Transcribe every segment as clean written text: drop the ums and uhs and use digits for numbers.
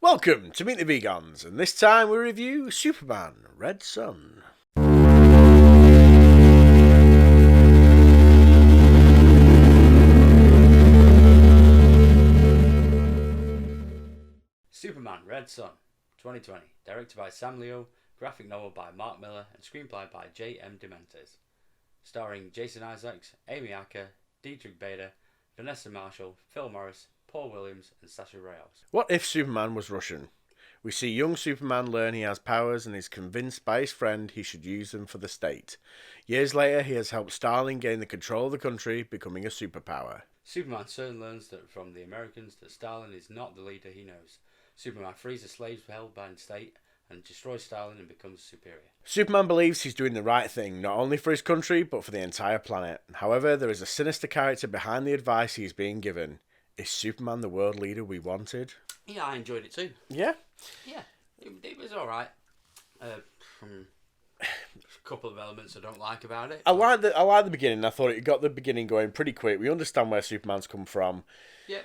Welcome to Meet the Vegans, and this time we review Superman Red Son. Superman Red Son, 2020, directed by Sam Liu, graphic novel by Mark Miller, and screenplay by J.M. DeMatteis. Starring Jason Isaacs, Amy Acker, Diedrich Bader, Vanessa Marshall, Phil Morris, Paul Williams, and Sasha Rios. What if Superman was Russian? We see young Superman learn he has powers and is convinced by his friend he should use them for the state. Years later, he has helped Stalin gain the control of the country, becoming a superpower. Superman soon learns that from the Americans that Stalin is not the leader he knows. Superman frees the slaves held by the state and destroys Stalin and becomes superior. Superman believes he's doing the right thing, not only for his country, but for the entire planet. However, there is a sinister character behind the advice he is being given. Is Superman the world leader we wanted? Yeah, I enjoyed it too. Yeah? Yeah, it was alright. A couple of elements I don't like about it. I like the beginning. I thought it got the beginning going pretty quick. We understand where Superman's come from. Yeah.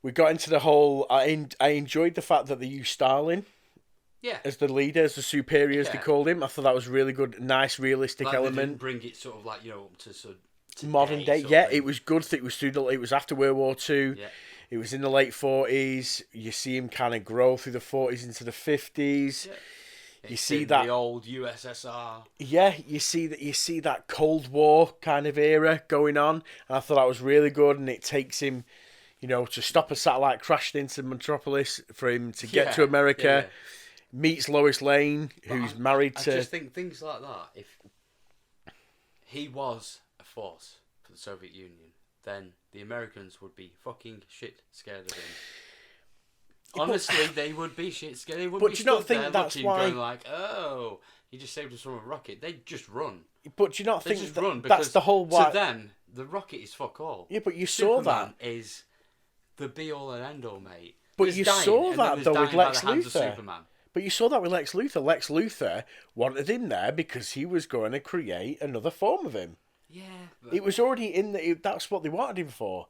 We got into the whole... I enjoyed the fact that they used Stalin as the leader, as the superior, as they called him. I thought that was really good, nice, realistic element. They didn't bring it sort of like, to sort of today, modern day. Yeah, it was good. It was it was after World War II. Yeah. It was in the late 40s. You see him kind of grow through the 40s into the 50s. Yeah. You see that the old USSR. Yeah, you see that Cold War kind of era going on, and I thought that was really good. And it takes him, to stop a satellite crashing into Metropolis for him to get to America. Meets Lois Lane, who's married to. I just think things like that. If he was a force for the Soviet Union, then the Americans would be fucking shit scared of him. Honestly, they would be shit scared. They wouldn't be stood there looking, going like, "Oh, he just saved us from a rocket." They'd just run. But do you not They think just run that's the whole why? To them, the rocket is fuck all. Yeah, but you saw Superman that. is the be all and end all, mate. But He's you dying, saw and that then though he's with dying by Lex the hands of Luthor. Superman. But you saw that with Lex Luthor. Lex Luthor wanted him there because he was going to create another form of him. Yeah, It was already in the. That's what they wanted him for.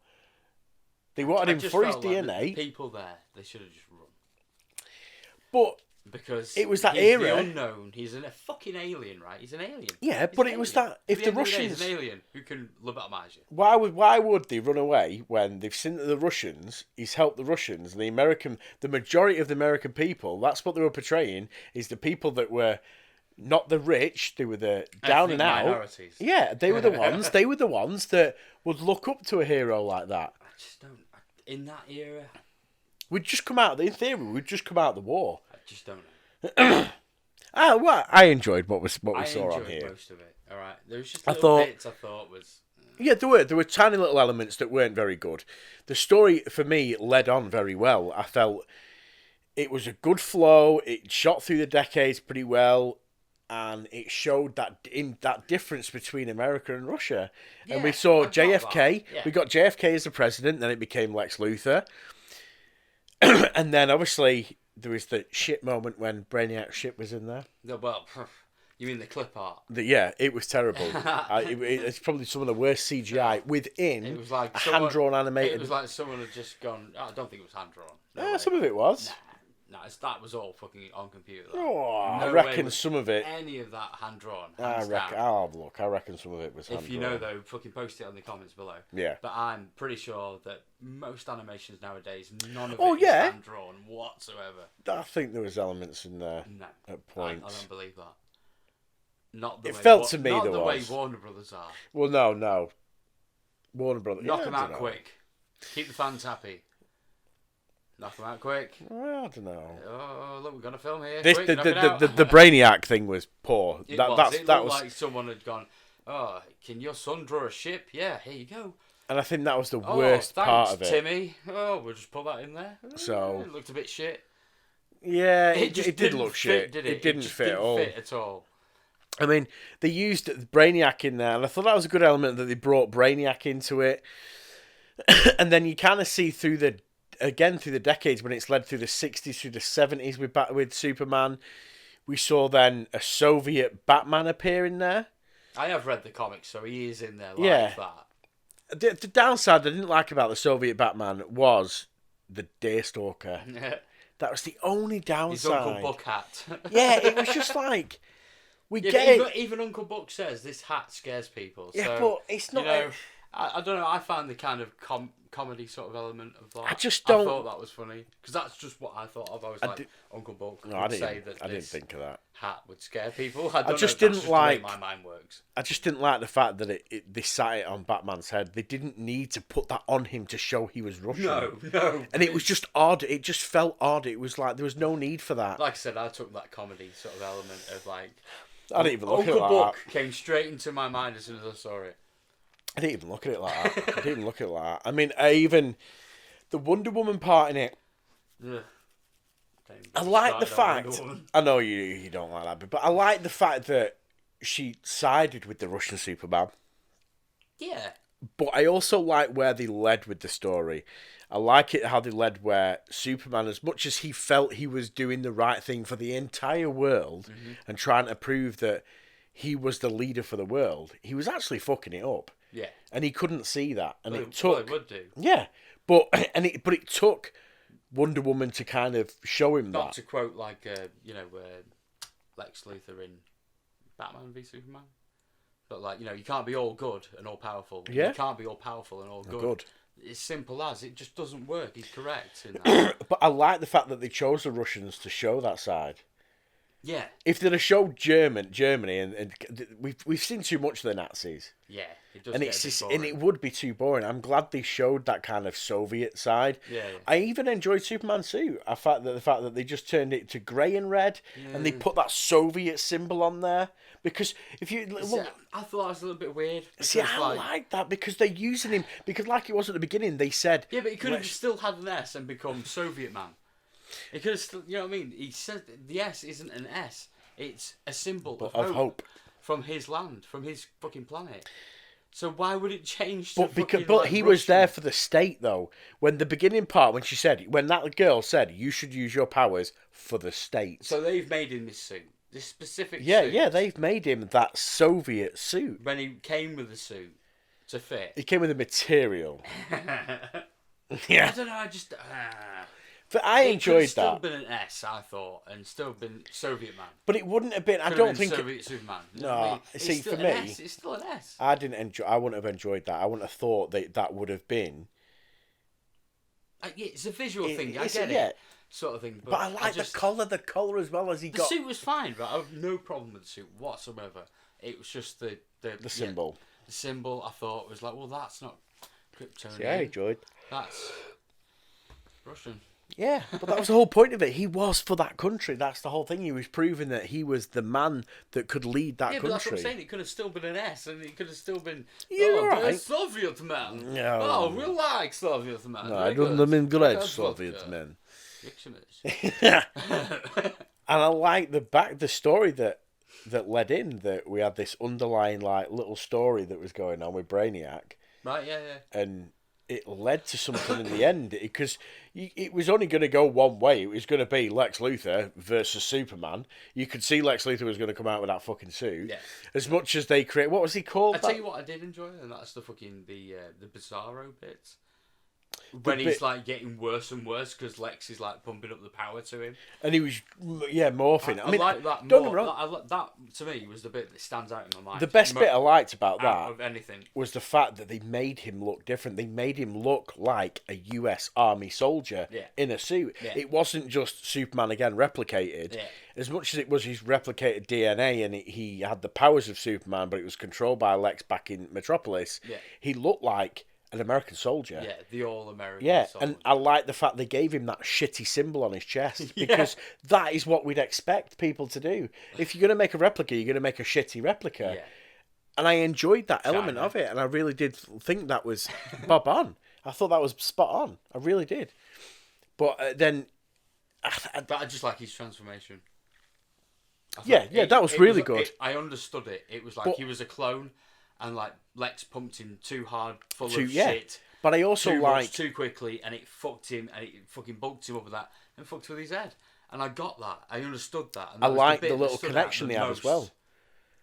They wanted him for his DNA. The people there, they should have just run. But because it was that he's era. the unknown. He's a fucking alien, right? He's an alien. Yeah, but it was that if the Russians, he's an alien who can lobotomize you. why would they run away when they've seen that the Russians? He's helped the Russians, the majority of the American people. That's what they were portraying: is the people that were not the rich. They were the down and out minorities. Yeah, they were the ones. They were the ones that would look up to a hero like that. I just don't. In that era, We'd just come out. In theory, we'd just come out of the war. I just don't know. I enjoyed what we saw on here. I enjoyed most of it. All right, there was just little bits I thought was. Yeah, there were tiny little elements that weren't very good. The story for me led on very well. I felt it was a good flow. It shot through the decades pretty well, and it showed that difference between America and Russia. Yeah, and we saw I got JFK. that, yeah. We got JFK as the president. Then it became Lex Luthor, and then obviously there was the shit moment when Brainiac's ship was in there. Well, you mean the clip art? It was terrible. It's probably some of the worst CGI within It was like a hand-drawn animated. It was like someone had just gone. I don't think it was hand drawn. No way. Some of it was. Nah, that was all fucking on computer. I reckon some of it. Any of that hand drawn. I reckon some of it was hand-drawn. If you know though, fucking post it on the comments below. Yeah. But I'm pretty sure that most animations nowadays, none of Oh, it is yeah. hand drawn whatsoever. I think there was elements in there No, at points. I don't believe that. Not the It way felt to me not there the was. way Warner Brothers are. Well, no. Warner Brothers. Knock them out quick. Keep the fans happy. Knock them out quick. Well, I don't know. Oh, look, we're gonna film here. This Quick, the knock it out. the Brainiac thing was poor. It That looked was like someone had gone. Oh, can your son draw a ship? Yeah, here you go. and I think that was the Oh, worst thanks, part of it. Timmy. Oh, we'll just put that in there. So- It looked a bit shit. Yeah, It just it did didn't look fit, shit. did It didn't just fit at all. Fit at all. I mean, they used Brainiac in there, and I thought that was a good element that they brought Brainiac into it. And then you kind of see through the decades when it's led through the 60s, through the 70s with Superman. We saw then a Soviet Batman appear in there. I have read the comics, so he is in there like that. The downside I didn't like about the Soviet Batman was the Daystalker. That was the only His downside. Uncle Buck hat. Yeah, it was just like, we Yeah, get but it. even Uncle Buck says this hat scares people. Yeah, So, but it's not. You know, I don't know. I found the kind of comedy sort of element of that. I just don't. I thought that was funny because that's just what I thought of. I was like, Uncle Buck No, would say that I didn't think of that. Hat would scare people. I don't just know, didn't that's just like the way my mind works. I just didn't like the fact that they sat it on Batman's head. They didn't need to put that on him to show he was Russian. No. And it was just odd. It just felt odd. It was like there was no need for that. Like I said, I took that comedy sort of element of like. I didn't even look Uncle at it like Buck that. came straight into my mind as soon as I saw it. I didn't even look at it like that. I didn't even look at it like that. I mean, even the Wonder Woman part in it. Ugh. I like the fact. I know you don't like that bit, but I like the fact that she sided with the Russian Superman. Yeah. But I also like where they led with the story. I like it how they led where Superman, as much as he felt he was doing the right thing for the entire world and trying to prove that he was the leader for the world, he was actually fucking it up. Yeah. And he couldn't see that. And Well, it took. well, it would do. Yeah. But it took Wonder Woman to kind of show him Not that. to quote like Lex Luthor in Batman v Superman, but like you can't be all good and all powerful. Yeah. You can't be all powerful and all good. Good. It's simple as it just doesn't work. He's correct in that. But I like the fact that they chose the Russians to show that side. Yeah. If they'd have showed Germany, and we've seen too much of the Nazis. Yeah. It does And get it's a bit just, boring. and it would be too boring. I'm glad they showed that kind of Soviet side. Yeah. I even enjoyed Superman suit. The fact that they just turned it to grey and red, and they put that Soviet symbol on there. Because if you look, I thought that was a little bit weird. see, I like that because they're using him. Because like it was at the beginning, they said, Yeah, but he could have still had an S and become Soviet man. He could have still, you know what I mean? He said the S isn't an S. It's a symbol of hope from his land, from his fucking planet. So why would it change? But he was there for the state though. When the beginning part, when that girl said, you should use your powers for the state. So they've made him this suit, this specific suit. Yeah, they've made him that Soviet suit. When he came with the suit to fit. He came with the material. Yeah. I don't know. I just. But I enjoyed still that. Been an S, I thought, and still been Soviet man. But it wouldn't have been. I Could don't have been think. Soviet Superman. You know No, what I mean? see, It's still for an me, S, it's still an S. I didn't enjoy. I wouldn't have enjoyed that. I wouldn't have thought that would have been. Yeah, it's a visual thing. I It's- get yeah. it, sort of thing. But I like the collar as well as he The got suit was fine, but I have no problem with the suit whatsoever. It was just the symbol. The symbol I thought was like, well, that's not Kryptonian. Yeah, I enjoyed. That's Russian. Yeah, but that was the whole point of it. He was for that country. That's the whole thing. He was proving that he was the man that could lead that Yeah, country. but that's what I'm saying. It could have still been an S, and it could have still been. You're but a right. Soviet man. No. Oh, we like Soviet man. No, Very I don't good. mean great That's Soviet vodka. men. Dictionaries. And I like the story that led in that we had this underlying like little story that was going on with Brainiac, Right? Yeah. and it led to something in the end because it was only going to go one way. It was going to be Lex Luthor versus Superman. You could see Lex Luthor was going to come out with that fucking suit. Yeah. As much as they create, what was he called? I tell you what, I did enjoy, and that's the fucking the Bizarro bits. When he's like getting worse and worse because Lex is like pumping up the power to him, And he was morphing. I mean, like that. Don't get More, me wrong. that to me was the bit that stands out in my mind. The best bit I liked about out that of anything was the fact that they made him look different. They made him look like a US Army soldier in a suit. Yeah. It wasn't just Superman again replicated. Yeah. As much as it was his replicated DNA and he had the powers of Superman, but it was controlled by Lex back in Metropolis, Yeah. he looked like an American soldier. Yeah, the all-American. Yeah, soldier. and I like the fact they gave him that shitty symbol on his chest because that is what we'd expect people to do. If you're going to make a replica, you're going to make a shitty replica. Yeah. And I enjoyed that element China. of it, and I really did think that was bob on. I thought that was spot on. I really did. But then... But I just like his transformation. That was really good. I understood it. It was like But- he was a clone, and like Lex pumped him too hard, full of Yeah. shit. But I also too much, like... too quickly, and it fucked him, and it fucking bulked him up with that, and fucked with his head. And I got that. I understood that. And I that was like bit the that little stood out connection the they had as most. well.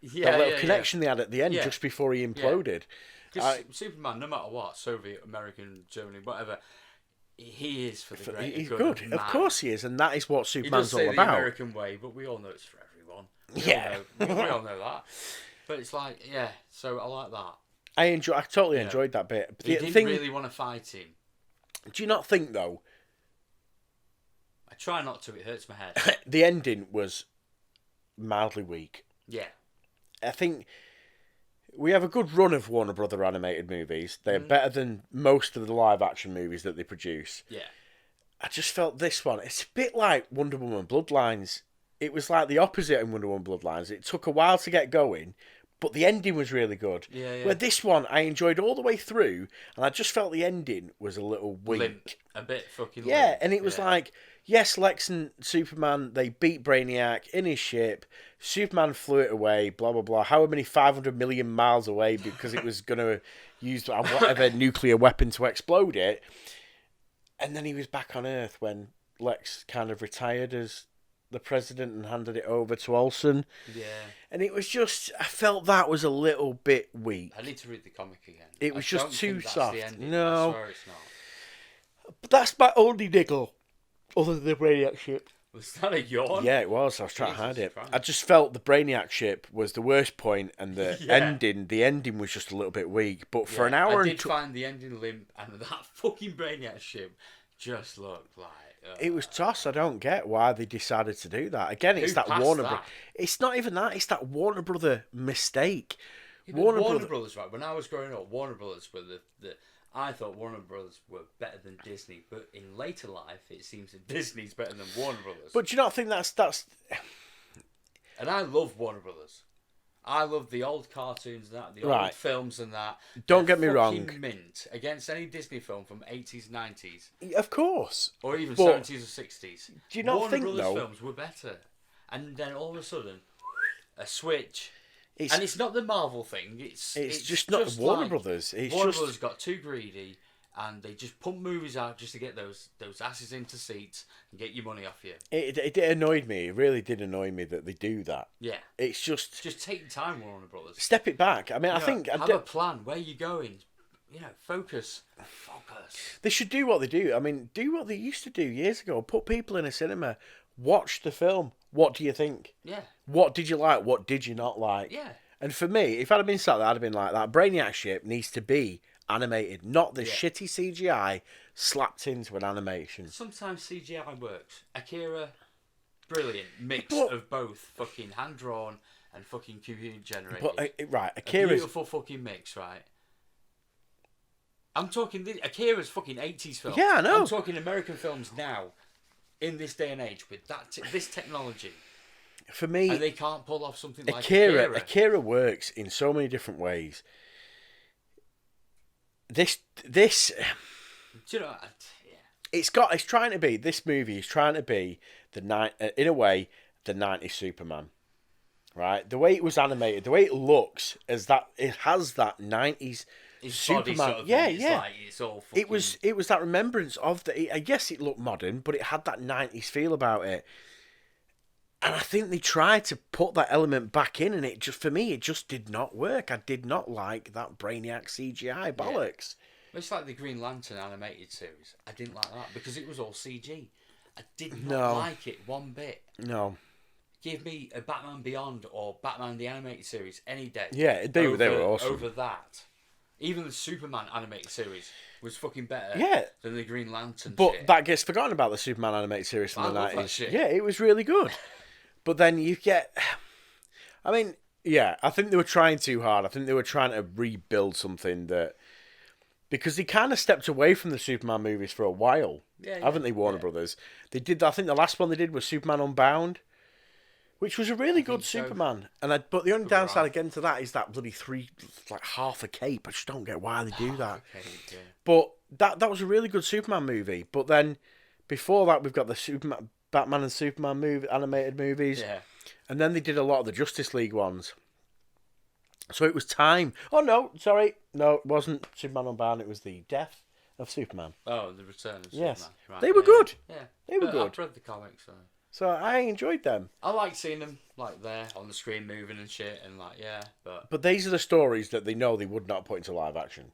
Yeah, That little connection they had at the end, Yeah. just before he imploded. Because Superman, no matter what, Soviet, American, Germany, whatever, he is for the greater He's good. good. Of course he is, and that is what He does Superman's say all the about. American way, but we all know it's for everyone. We all know that. But it's like, yeah, so I like that. I totally enjoyed that bit. But he didn't really want to fight him. Do you not think though? I try not to. It hurts my head. The ending was mildly weak. Yeah. I think we have a good run of Warner Brother animated movies. They're better than most of the live action movies that they produce. Yeah. I just felt this one, it's a bit like Wonder Woman Bloodlines. It was like the opposite in Wonder Woman Bloodlines. It took a while to get going, but the ending was really good. Yeah. Where this one, I enjoyed all the way through, and I just felt the ending was a little weak. Limp. A bit fucking Yeah, limp. and it was like, yes, Lex and Superman, they beat Brainiac in his ship. Superman flew it away, blah, blah, blah. However many 500 million miles away because it was going to use whatever nuclear weapon to explode it. And then he was back on Earth when Lex kind of retired as the president and handed it over to Olsen. Yeah. And it was just, I felt that was a little bit weak. I need to read the comic again. It was just too soft. No. I swear it's not. But that's my only niggle, other than the Brainiac ship. Was that a yawn? Yeah, it was. I was trying to hide it. Christ. I just felt the Brainiac ship was the worst point, and the ending was just a little bit weak. But for an hour, I did find the ending limp, and that fucking Brainiac ship just looked like. It was toss. I don't get why they decided to do that. Again, it's that Warner Brother. It's not even that. It's that Warner Brother mistake. Yeah, Warner Brothers, right? When I was growing up, Warner Brothers were the I thought Warner Brothers were better than Disney, but in later life, it seems that Disney's better than Warner Brothers. But do you not think that's? And I love Warner Brothers. I love the old cartoons and that, the old films and that. Don't get me wrong. Mint against any Disney film from 80s, 90s. Of course. Or even 70s or 60s. Do you not Warner think, Brothers though, films were better. And then all of a sudden, a switch. It's, and it's not the Marvel thing. It's just not Warner like Brothers. Warner Brothers got too greedy, and they just pump movies out just to get those asses into seats and get your money off you. It annoyed me. It really did annoy me that they do that. Yeah. It's just take your time, Warner Brothers. Step it back. I mean, I think have a plan. Where are you going? Focus. They should do what they do. I mean, do what they used to do years ago. Put people in a cinema, watch the film. What do you think? Yeah. What did you like? What did you not like? Yeah. And for me, if I'd have been sat there, I'd have been like, that Brainiac ship needs to be animated, not the shitty CGI slapped into an animation. Sometimes CGI works. Akira, brilliant mix of both fucking hand drawn and fucking computer generated. But Akira's a beautiful fucking mix, right? I'm talking Akira's fucking 80s film. Yeah, I know. I'm talking American films now, in this day and age, with this technology. For me, and they can't pull off something like Akira. Akira works in so many different ways. This do you know? It's trying to be, this movie is trying to be in a way the 90s Superman, right? The way it was animated, the way it looks, is that it has that 90s Superman. Sort of it's all fucking... It was that remembrance of I guess it looked modern, but it had that 90s feel about it. And I think they tried to put that element back in, and for me, it just did not work. I did not like that Brainiac CGI bollocks. Yeah. It's like the Green Lantern animated series. I didn't like that because it was all CG. I did not like it one bit. No. Give me a Batman Beyond or Batman the Animated Series any day. Yeah, they were awesome. Over that. Even the Superman animated series was fucking better than the Green Lantern But that gets forgotten about the Superman animated series from the 90s. That shit. Yeah, it was really good. But then you get... I mean, yeah, I think they were trying too hard. I think they were trying to rebuild something that... Because they kind of stepped away from the Superman movies for a while, haven't they, Warner Brothers? They did. I think the last one they did was Superman Unbound, which was a really good Superman. But the only downside again to that is that bloody half a cape. I just don't get why they do that. But that was a really good Superman movie. But then before that, we've got the Batman and Superman animated movies. Yeah. And then they did a lot of the Justice League ones. So it was time. Oh, no, sorry. No, it wasn't Superman Unbound. It was the death of Superman. Oh, the return of Superman. Yes. Right, they were good. Yeah. They were good. I've read the comics, so I enjoyed them. I like seeing them, there on the screen moving and shit, and but... But these are the stories that they know they would not put into live action.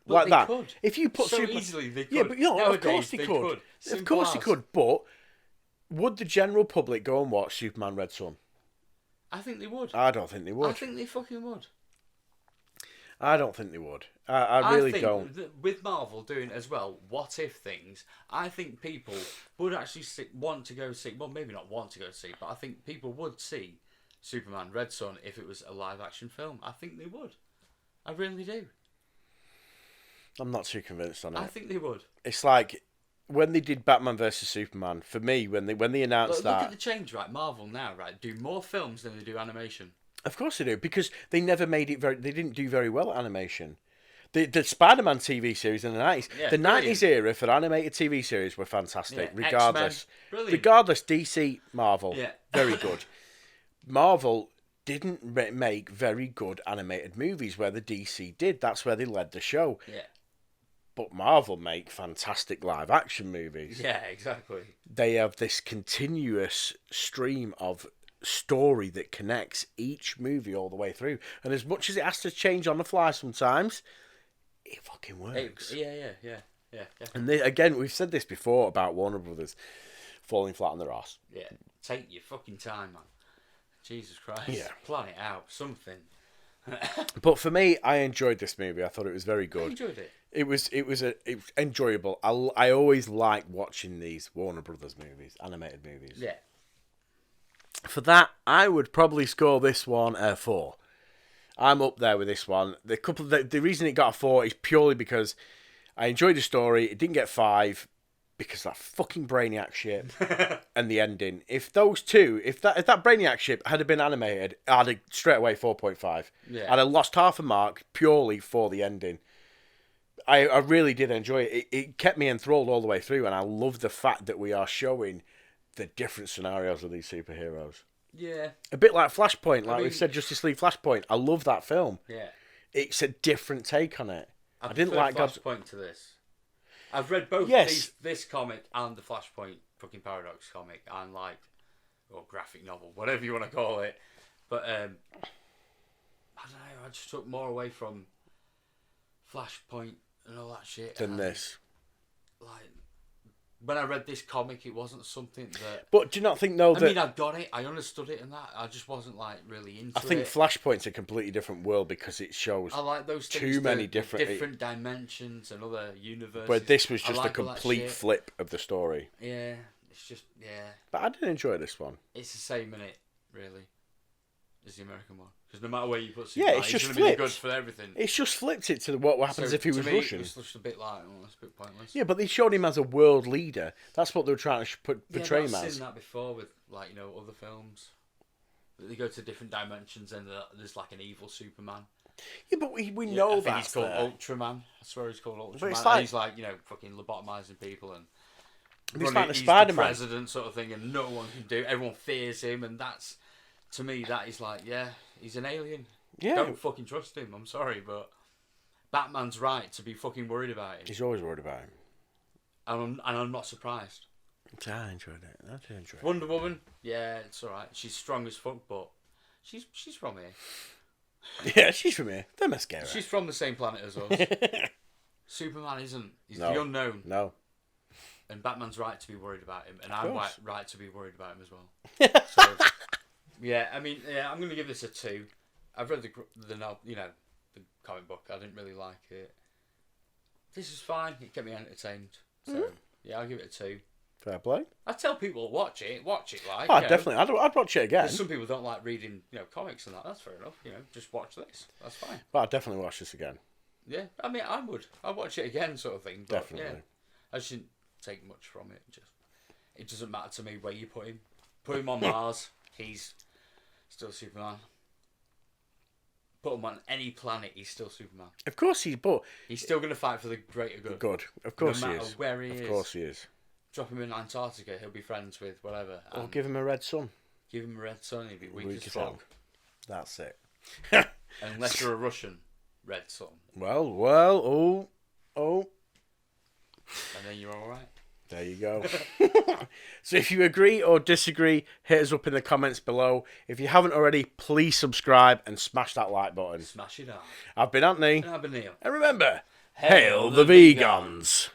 But like they that. could. If you put So Superman, easily they could. yeah, but you know, of Nowadays, course they they could. could. Of Simple course they as. could. But would the general public go and watch Superman Red Son? I think they would. I don't think they would. I think they fucking would. I don't think they would. I really don't. With Marvel doing as well, what if things, I think people would actually want to go see, well, maybe not want to go see, but I think people would see Superman Red Son if it was a live action film. I think they would. I really do. I'm not too convinced on it. I think they would. It's like when they did Batman versus Superman. For me, when they announced Look that, at the change, right? Marvel now, right, do more films than they do animation. of course they do, because they never made it very. They didn't do very well at animation. The Spider-Man TV series in the 90s, Yeah, the brilliant. 90s era for animated TV series were fantastic. Yeah, Regardless, X-Men, brilliant. regardless, DC, Marvel, Yeah. very good. Marvel didn't make very good animated movies where the DC did. That's where they led the show. Yeah. But Marvel make fantastic live action movies. Yeah, exactly. They have this continuous stream of story that connects each movie all the way through. And as much as it has to change on the fly sometimes, it fucking works. Yeah. And again, we've said this before about Warner Brothers falling flat on their ass. Yeah. Take your fucking time, man. Jesus Christ. Yeah. Plan it out. Something. But for me, I enjoyed this movie. I thought it was very I good. enjoyed it. It was enjoyable. I always like watching these Warner Brothers movies, animated movies. Yeah. For that, I would probably score this one a 4. I'm up there with this one. The reason it got a 4 is purely because I enjoyed the story. It didn't get 5 because of that fucking Brainiac ship and the ending. If those two, if that Brainiac ship had been animated, I'd have straight away 4.5. Yeah. I'd have lost half a mark purely for the ending. I really did enjoy it. It kept me enthralled all the way through, and I love the fact that we are showing the different scenarios of these superheroes. Yeah. A bit like Flashpoint, like we've said, Justice League Flashpoint. I love that film. Yeah. It's a different take on it. I didn't prefer like God's... Flashpoint to this. I've read both this comic and the Flashpoint fucking Paradox comic and or graphic novel, whatever you want to call it. But I don't know, I just took more away from Flashpoint and all that shit than this. Like, when I read this comic, it wasn't something that... But do you not think, though, I mean, I got it, I understood it and that. I just wasn't, really into it. I think Flashpoint's a completely different world because it shows I like those things, too many different dimensions and other universes. But this was just I a like all that complete shit. flip of the story. Yeah, it's just, yeah. But I did enjoy this one. It's the same in it, really, as the American one. Because no matter where you put Yeah, Superman, it's he's just going to be flipped. good for everything. It's just flipped it to what happens So, if he to was me, Russian. It was just a bit like, oh, it's a bit pointless. Yeah, but they showed him as a world leader. That's what they were trying to portray him I've as. seen that before with, other films. They go to different dimensions and there's an evil Superman. Yeah, but we know I think that's he's called there. Ultraman. I swear he's called Ultraman. But it's And he's fucking lobotomizing people and He's like the he's Spider-Man. the president sort of thing, and no one can do. Everyone fears him, and that's, to me, that is he's an alien. Yeah. Don't fucking trust him. I'm sorry, but Batman's right to be fucking worried about him, He's always worried about him. and I'm not surprised. I enjoyed it. I did enjoy it. Wonder Woman, yeah, it's all right. She's strong as fuck, but she's from here. Yeah, she's from here. They're mascara. She's from the same planet as us. Superman isn't. He's the unknown. No. And Batman's right to be worried about him, and Of I'm course. right to be worried about him as well. So, yeah, I mean, I'm going to give this a 2. I've read the comic book. I didn't really like it. This is fine. It kept me entertained. So yeah, I'll give it a 2. Fair play. I tell people watch it. Oh, definitely. I'd watch it again. Some people don't like reading, comics and that. That's fair enough. Just watch this. That's fine. But I'd definitely watch this again. Yeah, I mean, I would. I'd watch it again, sort of thing. But, Definitely. Yeah, I shouldn't take much from it. It doesn't matter to me where you put him. Put him on Mars. He's still Superman. Put him on any planet. He's still Superman. Of course but He's still going to fight for the greater good. good. Of course no he matter is. where he is. Of course he is. Drop him in Antarctica. He'll be friends with whatever. Or give him a red sun. Give him a red sun. He'll be weak Weak as as fuck. hell. That's it. Unless you're a Russian red sun. Well, oh. And then you're alright. There you go. So if you agree or disagree, hit us up in the comments below. If you haven't already, please subscribe and smash that like button. Smash it out. I've been Anthony. And I've been Neil. And remember, Hail the vegans!